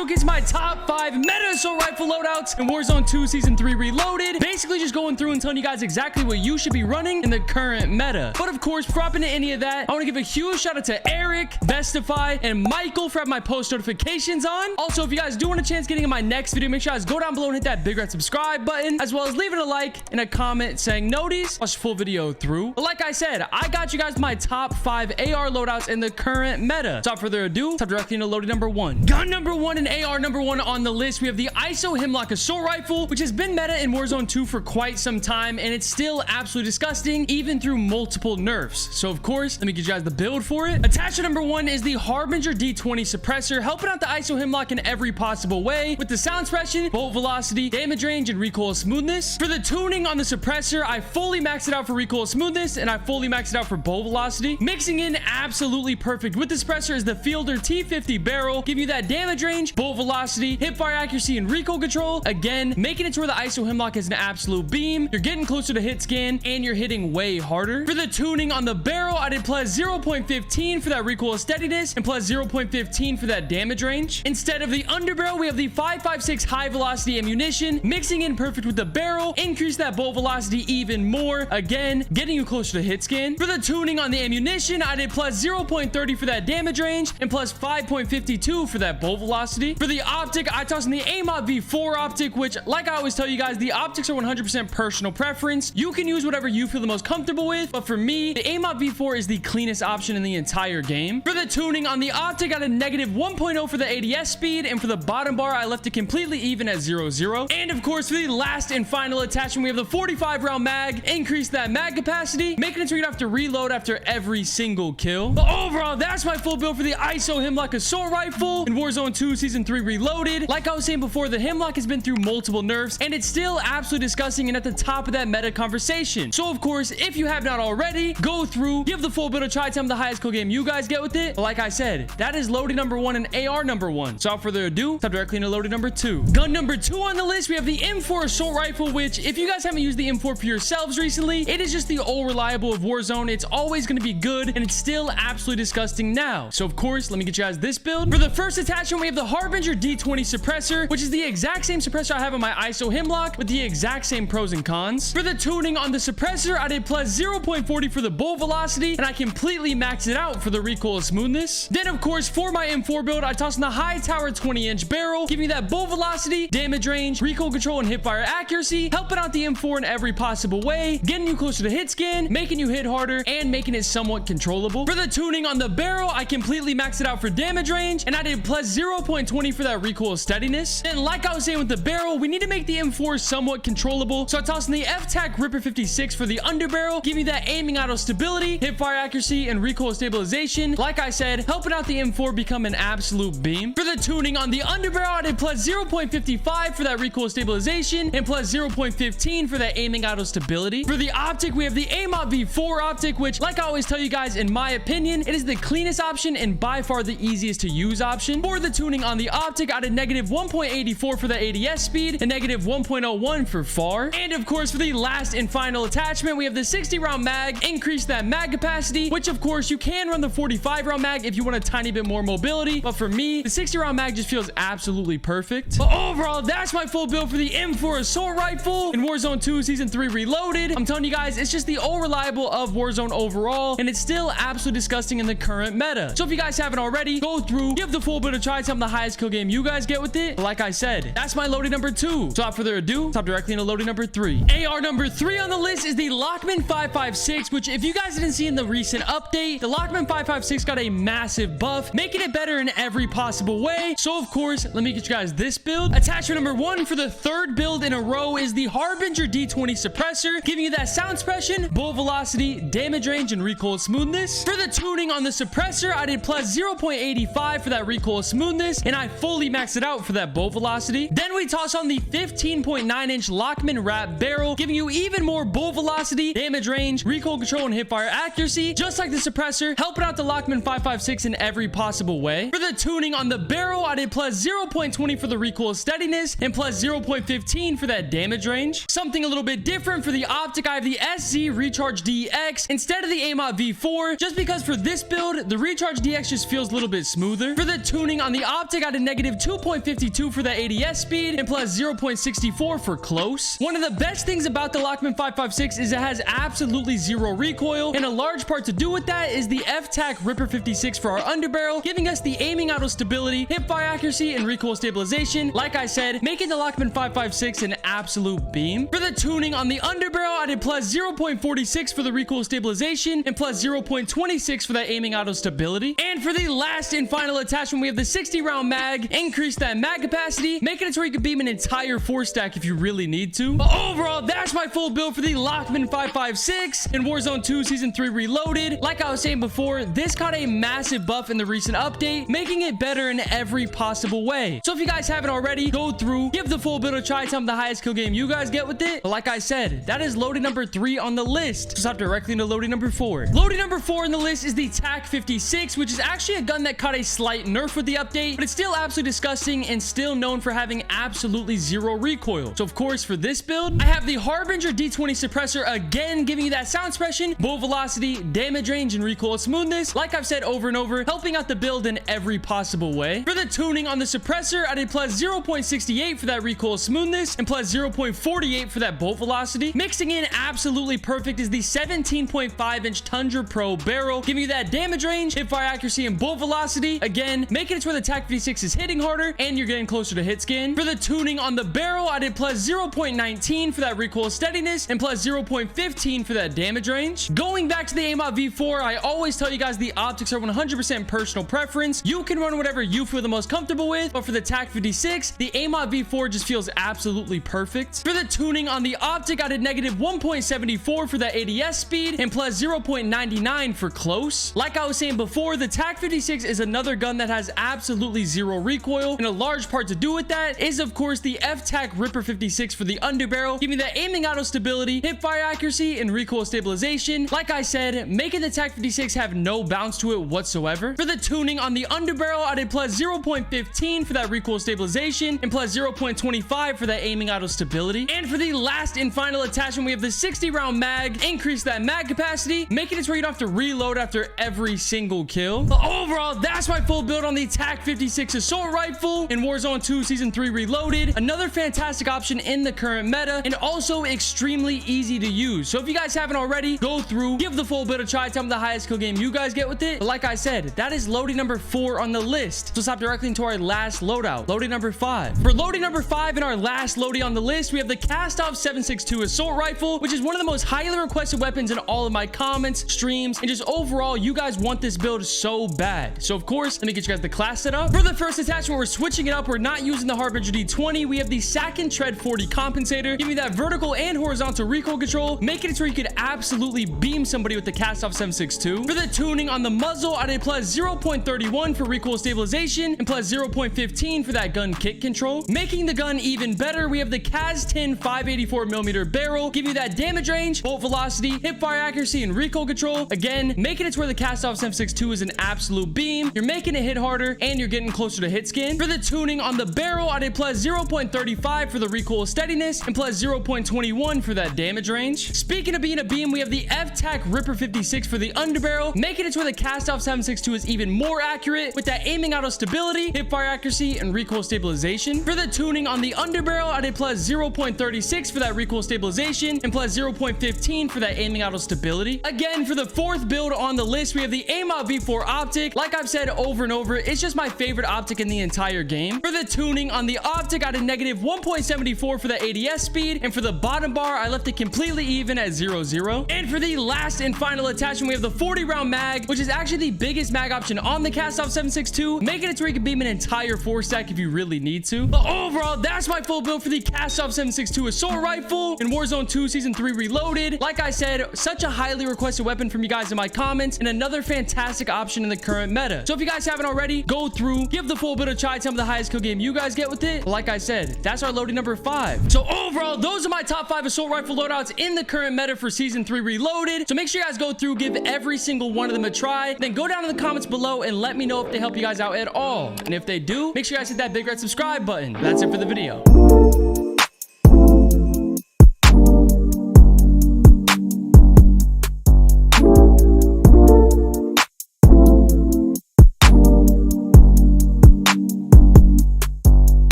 showcase my top 5 meta assault rifle loadouts in Warzone 2 Season 3 Reloaded. Basically just going through and telling you guys exactly what you should be running in the current meta. But of course, before hopping into any of that, I want to give a huge shout out to Eric, Vestify, and Michael for having my post notifications on. Also, if you guys do want a chance getting in my next video, make sure you guys go down below and hit that big red subscribe button, as well as leaving a like and a comment saying noties. Watch the full video through. But like I said, I got you guys my top 5 AR loadouts in the current meta. Without further ado, top directly into loading number 1. Gun number 1 and AR number 1 on the list, we have the HEMLOCK assault rifle, which has been meta in Warzone 2 for quite some time, and it's still absolutely disgusting, even through multiple nerfs. So of course, let me get you guys the build for it. Attached to number 1 is the Harbinger D20 suppressor, helping out the HEMLOCK in every possible way with the sound suppression, bolt velocity, damage range, and recoil smoothness. For the tuning on the suppressor, I fully maxed it out for recoil smoothness, and I fully maxed it out for bolt velocity. Mixing in absolutely perfect with the suppressor is the Fielder T50 barrel, giving you that damage range, bolt velocity, hipfire accuracy, and recoil control. Again, making it to where the HEMLOCK is an absolute beam. You're getting closer to hit scan, and you're hitting way harder. For the tuning on the barrel, I did plus 0.15 for that recoil steadiness and plus 0.15 for that damage range. Instead of the underbarrel, we have the 5.56 high velocity ammunition, mixing in perfect with the barrel, increase that bolt velocity even more. Again, getting you closer to hit scan. For the tuning on the ammunition, I did plus 0.30 for that damage range and plus 5.52 for that bolt velocity. For the optic, I tossed in the MW2 optic, which, like I always tell you guys, the optics are 100% personal preference. You can use whatever you feel the most comfortable with, but for me, the MW2 is the cleanest option in the entire game. For the tuning on the optic, I got a negative 1.0 for the ADS speed, and for the bottom bar, I left it completely even at 0.0. And of course, for the last and final attachment, we have the 45 round mag. Increase that mag capacity, making it so you don't have to reload after every single kill. But overall, that's my full build for the HEMLOCK assault rifle in Warzone 2 Season 3 Reloaded. Like I was saying before, the HEMLOCK has been through multiple nerfs, and it's still absolutely disgusting and at the top of that meta conversation. So of course, if you have not already, go through, give the full build a try, tell me the highest kill game you guys get with it. But like I said, that is loading number 1 and AR number 1. So without further ado, top directly into loading number 2. Gun number 2 on the list, we have the M4 assault rifle, which if you guys haven't used the M4 for yourselves recently, it is just the old reliable of Warzone. It's always going to be good, and it's still absolutely disgusting now. So of course, let me get you guys this build. For the first attachment, we have the Harbinger D20 suppressor, which is the exact same suppressor I have on my HEMLOCK with the exact same pros and cons. For the tuning on the suppressor, I did plus 0.40 for the bolt velocity, and I completely maxed it out for the recoil smoothness. Then of course, for my M4 build, I tossed in the high tower 20-inch barrel, giving you that bolt velocity, damage range, recoil control, and hipfire accuracy, helping out the M4 in every possible way, getting you closer to hit scan, making you hit harder, and making it somewhat controllable. For the tuning on the barrel, I completely maxed it out for damage range, and I did plus 0.20 for that recoil steadiness. And like I was saying with the barrel, we need to make the M4 somewhat controllable, so I tossed in the F-Tac Ripper 56 for the underbarrel, giving you that aiming auto stability, hipfire accuracy, and recoil stabilization. Like I said, helping out the M4 become an absolute beam. For the tuning on the underbarrel, I did plus 0.55 for that recoil stabilization and plus 0.15 for that aiming auto stability. For the optic, we have the MW2 optic, which, like I always tell you guys, in my opinion, it is the cleanest option and by far the easiest to use option. For the tuning on the optic, I did negative 1.84 for the ADS speed and negative 1.01 for far. And of course, for the last and final attachment, we have the 60 round mag. Increase that mag capacity, which of course you can run the 45 round mag if you want a tiny bit more mobility, but for me, the 60 round mag just feels absolutely perfect. But overall, that's my full build for the M4 assault rifle in Warzone 2 Season 3 Reloaded. I'm telling you guys, it's just the old reliable of Warzone overall, and it's still absolutely disgusting in the current meta. So if you guys haven't already, go through, give the full build a try, tell me the highest kill game you guys get with it. But like I said, that's my loading number 2. So without further ado, top directly into loading number 3. AR number 3 on the list is the LACHMANN 5.56, which if you guys didn't see in the recent update, the LACHMANN 5.56 got a massive buff, making it better in every possible way. So of course, let me get you guys this build. Attachment number 1 for the third build in a row is the Harbinger D20 suppressor, giving you that sound suppression, bolt velocity, damage range, and recoil smoothness. For the tuning on the suppressor, I did plus 0.85 for that recoil smoothness, and I fully maxed it out for that bolt velocity. Then we toss on the 15.9-inch LACHMANN wrap barrel, giving you even more bolt velocity, damage range, recoil control, and hipfire accuracy, just like the suppressor, helping out the LACHMANN 5.56 in every possible way. For the tuning on the barrel, I did plus 0.20 for the recoil steadiness and plus 0.15 for that damage range. Something a little bit different for the optic, I have the SZ Recharge DX instead of the MW2, just because for this build, the Recharge DX just feels a little bit smoother. For the tuning on the optic, I got a negative 2.52 for that ADS speed and plus 0.64 for close. One of the best things about the LACHMANN 556 is it has absolutely zero recoil, and a large part to do with that is the F-Tac Ripper 56 for our underbarrel, giving us the aiming auto stability, hip fire accuracy, and recoil stabilization. Like I said, making the LACHMANN 556 an absolute beam. For the tuning on the underbarrel, I did plus 0.46 for the recoil stabilization and plus 0.26 for that aiming auto stability. And for the last and final attachment, we have the 60 round mag. Increase that mag capacity, making it so you can beam an entire 4-stack if you really need to. But overall, that's my full build for the LACHMANN 556 in Warzone 2 Season 3 Reloaded. Like I was saying before, this got a massive buff in the recent update, making it better in every possible way. So if you guys haven't already, go through, give the full build a try, tell me the highest kill game you guys get with it. But like I said, that is loading number 3 on the list. So stop directly into loading number 4. Loading number 4 in the list is the TAC 56, which is actually a gun that caught a slight nerf with the update, but it's still absolutely disgusting and still known for having absolutely zero recoil. So of course, for this build, I have the Harbinger D20 suppressor again, giving you that sound suppression, bolt velocity, damage range, and recoil smoothness. Like I've said over and over, helping out the build in every possible way. For the tuning on the suppressor, I did plus 0.68 for that recoil smoothness and plus 0.48 for that bolt velocity. Mixing in absolutely perfect is the 17.5-inch Tundra Pro barrel, giving you that damage range, hip fire accuracy, and bolt velocity. Again, making it to where the TAC 56 is hitting harder and you're getting closer to hit scan. For the tuning on the barrel, I did plus 0.19 for that recoil steadiness and plus 0.15 for that damage range. Going back to the MW2, I always tell you guys the optics are 100% personal preference. You can run whatever you feel the most comfortable with, but for the TAC 56, the MW2 just feels absolutely perfect. For the tuning on the optic, I did negative 1.74 for that ADS speed and plus 0.99 for close. Like I was saying before, the TAC 56 is another gun that has absolutely zero recoil, and a large part to do with that is of course the F-Tac Ripper 56 for the underbarrel, giving that aiming auto stability, hip fire accuracy, and recoil stabilization. Like I said, making the TAC 56 have no bounce to it whatsoever. For the tuning on the underbarrel, I did plus 0.15 for that recoil stabilization and plus 0.25 for that aiming auto stability. And for the last and final attachment, we have the 60 round mag. Increase that mag capacity, making it so you don't have to reload after every single kill. But overall, that's my full build on the TAC 56 assault rifle in Warzone 2 Season 3 Reloaded. Another fantastic option in the current meta, and also extremely easy to use. So if you guys haven't already, go through, give the full build a try, tell me the highest kill game you guys get with it. But like I said, that is loading number 4 on the list. So stop directly into our last loadout, loading number 5. For loading number 5 in our last loading on the list, we have the KASTOV 7.62 assault rifle, which is one of the most highly requested weapons in all of my comments, streams, and just overall, you guys want this build so bad. So of course, let me get you guys the class set up. For the first attachment, we're switching it up. We're not using the Harbinger D20. We have the Sack and Tread 40 compensator, giving you that vertical and horizontal recoil control, making it so you could absolutely beam somebody with the KASTOV 7.62. For the tuning on the muzzle, I did plus 0.31 for recoil stabilization and plus 0.15 for that gun kick control. Making the gun even better, we have the KAZ-10 584mm barrel, giving you that damage range, bolt velocity, hip fire accuracy, and recoil control. Again, making it to where the KASTOV 7.62 is an absolute beam. You're making it hit harder and you're getting closer to hit scan. For the tuning on the barrel, I did plus 0.35 for the recoil steadiness and plus 0.21 for that damage range. Speaking of being a beam, we have the F-Tac Ripper 56 for the underbarrel, making it to where the KASTOV 7.62 is even more accurate with that aiming auto stability, hip fire accuracy, and recoil stabilization. For the tuning on the underbarrel, I did plus 0.36 for that recoil stabilization and plus 0.15 for that aiming auto stability. Again, for the fourth build on the list, we have the MW2 optic. Like I've said over and over, it's just my favorite optic in the entire game. For the tuning on the optic, I did negative 1.74 for the ADS speed, and for the bottom bar, I left it completely even at 0.0. And for the last and final attachment, we have the 40 round mag, which is actually the biggest mag option on the KASTOV 7.62, making it so you can beam an entire 4-stack if you really need to. But overall, that's my full build for the KASTOV 7.62 assault rifle in Warzone 2 Season 3 Reloaded. Like I said, such a highly requested weapon from you guys in my comments, and another fantastic option in the current meta. So if you guys haven't already, go through, give the full build a try, tell me the highest kill game you guys get with it. But like I said, that's our loading number 5. So overall, those are my top 5 assault rifle loadouts in the current meta for Season 3 Reloaded. So make sure you guys go through, give every single one of them a try, then go down in the comments below and let me know if they help you guys out at all. And if they do, make sure you guys hit that big red subscribe button. That's it for the video.